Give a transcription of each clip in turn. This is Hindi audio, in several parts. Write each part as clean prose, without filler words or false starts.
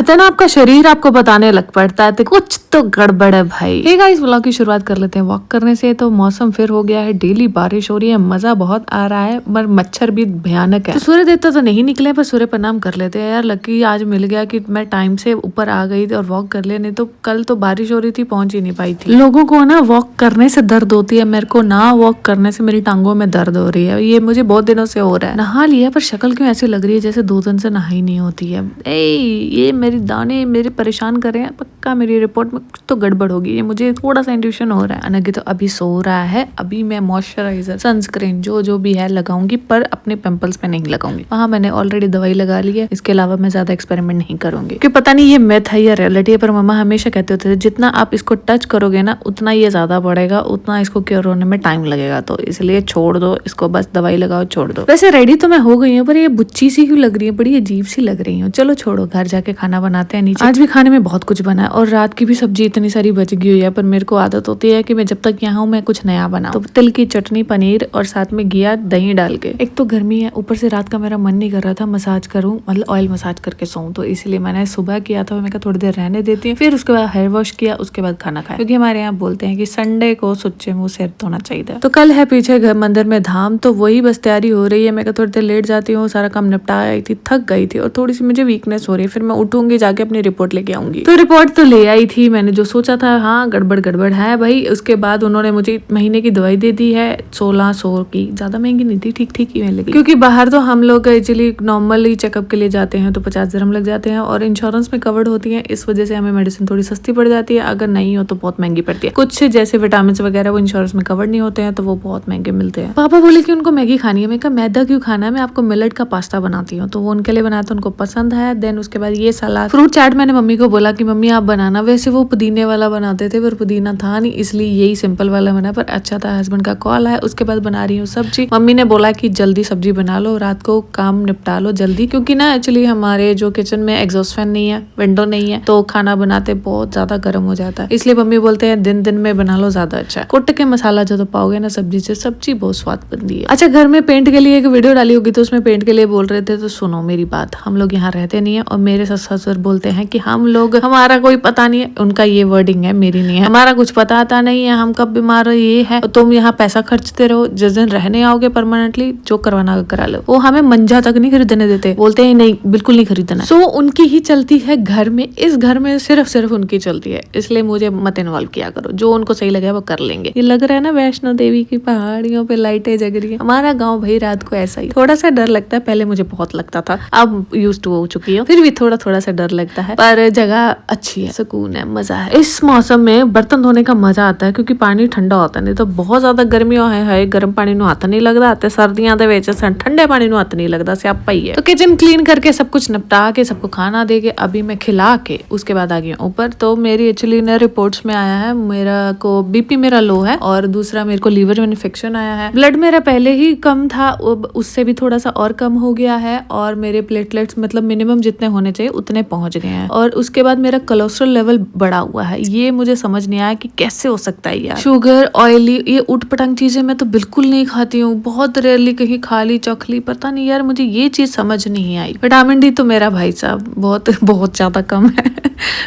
कहते हैं ना, आपका शरीर आपको बताने लग पड़ता है तो कुछ तो गड़बड़ है भाई। हे गाइस, व्लॉग की शुरुआत कर लेते हैं वॉक करने से। तो मौसम फिर हो गया है, डेली बारिश हो रही है, मजा बहुत आ रहा है, पर मच्छर भी भयानक है। तो सूर्य देवता तो नहीं निकले, पर सूर्य प्रणाम कर लेते हैं यार। लकी आज मिल गया कि मैं टाइम से ऊपर आ गई थी और वॉक कर ले, नहीं तो कल तो बारिश हो रही थी, पहुंच ही नहीं पाई थी। लोगों को ना वॉक करने से दर्द होती है, मेरे को ना वॉक करने से मेरी टांगों में दर्द हो रही है। ये मुझे बहुत दिनों से हो रहा है। नहा लिया पर शक्ल क्यों ऐसी लग रही है जैसे 2 दिन से नहाई नहीं होती है। ये मेरी दाने मेरे परेशान कर रहे हैं, पक्का मेरी रिपोर्ट में कुछ तो गड़बड़ होगी। ये मुझे थोड़ा सा इंट्यूशन हो रहा है। अनघी तो अभी सो रहा है। अभी मैं मॉइस्चराइजर, सनस्क्रीन जो भी है लगाऊंगी, पर अपने पिंपल्स पे नहीं लगाऊंगी। वहाँ मैंने ऑलरेडी दवाई लगा ली है। इसके अलावा मैं ज्यादा एक्सपेरिमेंट नहीं करूंगी, क्योंकि पता नहीं ये मिथ है या रियलिटी है, पर मम्मा हमेशा कहते होते थे जितना आप इसको टच करोगे ना उतना ये ज्यादा बढ़ेगा, उतना इसको क्योर होने में टाइम लगेगा, तो इसलिए छोड़ दो इसको, बस दवाई लगाओ, छोड़ दो। वैसे रेडी तो मैं हो गई हूँ, पर ये बुच्ची सी क्यों लग रही है, बड़ी अजीब सी लग रही हूँ। चलो छोड़ो, घर जाके खाना बनाते हैं नीचे। आज भी खाने में बहुत कुछ बना है और रात की भी सब्जी इतनी सारी बच गई हुई है, पर मेरे को आदत होती है कि मैं जब तक यहाँ हूँ मैं कुछ नया बनाऊं। तो तिल की चटनी, पनीर और साथ में घिया दही डाल के। एक तो गर्मी है, ऊपर से रात का मेरा मन नहीं कर रहा था मसाज करूं, मतलब ऑयल मसाज करके सोऊं, तो इसलिए मैंने सुबह किया था। मैं कहा थोड़ी देर रहने देती हूँ, फिर उसके बाद हेयर वॉश किया, उसके बाद खाना खाया, क्योंकि हमारे यहाँ बोलते हैं कि संडे को सुच्चे मुंह सिर धोना चाहिए। तो कल है पीछे घर मंदिर में धाम, तो वही बस तैयारी हो रही है। मैं थोड़ी देर लेट जाती हूँ, सारा काम निपटा आई थी, थक गई थी और थोड़ी सी मुझे वीकनेस हो रही है। फिर मैं उठूंगी, जाके अपनी रिपोर्ट लेके आऊंगी। तो रिपोर्ट तो ले आई थी मैंने, जो सोचा था हाँ गड़बड़ है भाई। उसके बाद उन्होंने मुझे महीने की दवाई दे दी है 1600 की, ज्यादा महंगी नहीं थी, ठीक ही मिल गई। क्योंकि बाहर तो हम लोग एक्चुअली नॉर्मली चेकअप के लिए जाते हैं तो 50 दिरहम लग जाते हैं और इंश्योरेंस में कवर्ड होती है, इस वजह से हमें मेडिसिन थोड़ी सस्ती पड़ जाती है। अगर नहीं हो तो बहुत महंगी पड़ती है। कुछ जैसे विटामिन वगैरह वो इंश्योरेंस में कवर्ड नहीं होते हैं, तो वो बहुत महंगे मिलते हैं। पापा बोले कि उनको मैगी खानी है। मैं कहा मैदा क्यों खाना है, मैं आपको मिलेट का पास्ता बनाती हूँ, तो वो उनके लिए बनाया, तो उनको पसंद है। देन उसके बाद ये सलाद, फ्रूट चाट मैंने मम्मी को बोला कि मम्मी आप बनाना। वैसे वो पुदीने वाला बनाते थे पर पुदीना था नहीं, इसलिए यही सिंपल वाला बना, पर अच्छा था। हस्बैंड का कॉल है। उसके बाद बना रही हूँ सब्जी। मम्मी ने बोला कि जल्दी सब्जी बना लो, रात को काम निपटा लो जल्दी, क्योंकि ना एक्चुअली हमारे जो किचन में एग्जॉस्ट फैन नहीं है, विंडो नहीं है, तो खाना बनाते बहुत ज्यादा गर्म हो जाता है। इसलिए मम्मी बोलते हैं दिन में बना लो, ज्यादा अच्छा है। कुट के मसाला जो तो पाओगे ना सब्जी से, सब्जी बहुत स्वाद बनती है। अच्छा, घर में पेंट के लिए एक वीडियो डाली होगी, तो उसमें पेंट के लिए बोल रहे थे, तो सुनो मेरी बात। हम लोग यहाँ रहते नहीं है और मेरे ससुर बोलते हैं कि हम लोग, हमारा कोई पता नहीं है, उनका ये वर्डिंग है, मेरी नहीं है, हमारा कुछ पता आता नहीं है, हम कब बीमार हो, ये है, तुम यहाँ पैसा खर्चते रहो, जिस दिन रहने आओगे परमानेंटली जो करवाना करा लो। वो हमें मंजा तक नहीं खरीदने देते, बोलते हैं नहीं बिल्कुल नहीं खरीदना। सो उनकी ही चलती है घर में, इस घर में सिर्फ उनकी चलती है, इसलिए मुझे मत इन्वॉल्व किया करो। जो उनको सही लगे वो कर लेंगे। ये लग रहा है ना वैष्णो देवी की पहाड़ियों पे लाइटें जग रही है। हमारा गाँव भाई रात को ऐसा ही, थोड़ा सा डर लगता है। पहले मुझे बहुत लगता था, अब यूज्ड टू हो चुकी हूँ, फिर भी थोड़ा सा डर लगता है, पर जगह अच्छी है, सुकून है, मजा है। इस मौसम में बर्तन धोने का मजा आता है, क्योंकि पानी ठंडा होता है। नहीं तो बहुत ज्यादा गर्मियों है, गर्म पानी ਨੂੰ ਹੱਥ नहीं लगता, ਤੇ सर्दियां ਦੇ ਵਿੱਚ ठंडे पानी ਨੂੰ हੱਥ नहीं लगता, स्यापा ही है। तो किचन क्लीन करके सब कुछ निपटा के सबको खाना दे के अभी मैं खिला के उसके बाद आ गई ऊपर। तो मेरी एक्चुअली ना रिपोर्ट्स में आया है, मेरा को बीपी मेरा लो है और दूसरा मेरे को लीवर में इन्फेक्शन आया है। ब्लड मेरा पहले ही कम था, उससे भी थोड़ा सा और कम हो गया है, और मेरे प्लेटलेट्स मतलब मिनिमम जितने होने चाहिए उतने पहुंच गए हैं। और उसके बाद मेरा कोलेस्ट्रॉल लेवल बढ़ा हुआ है। ये मुझे समझ नहीं आया कि कैसे हो सकता है यार। शुगर, ऑयली, ये उठ पटांग चीजें मैं तो बिल्कुल नहीं खाती हूँ, बहुत रेयरली कहीं खा ली चख ली, पता नहीं यार मुझे ये चीज समझ नहीं आई। विटामिन डी तो मेरा भाई साहब बहुत ज्यादा कम है।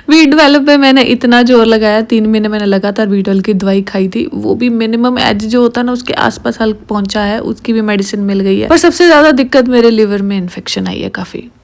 बी12 पे मैंने इतना जोर लगाया, 3 महीने मैंने लगातार बी12 की दवाई खाई थी, वो भी मिनिमम एज जो होता है ना उसके आसपास हल्का पहुंचा है, उसकी भी मेडिसिन मिल गई है। पर सबसे ज्यादा दिक्कत मेरे लिवर में इन्फेक्शन आई है काफी।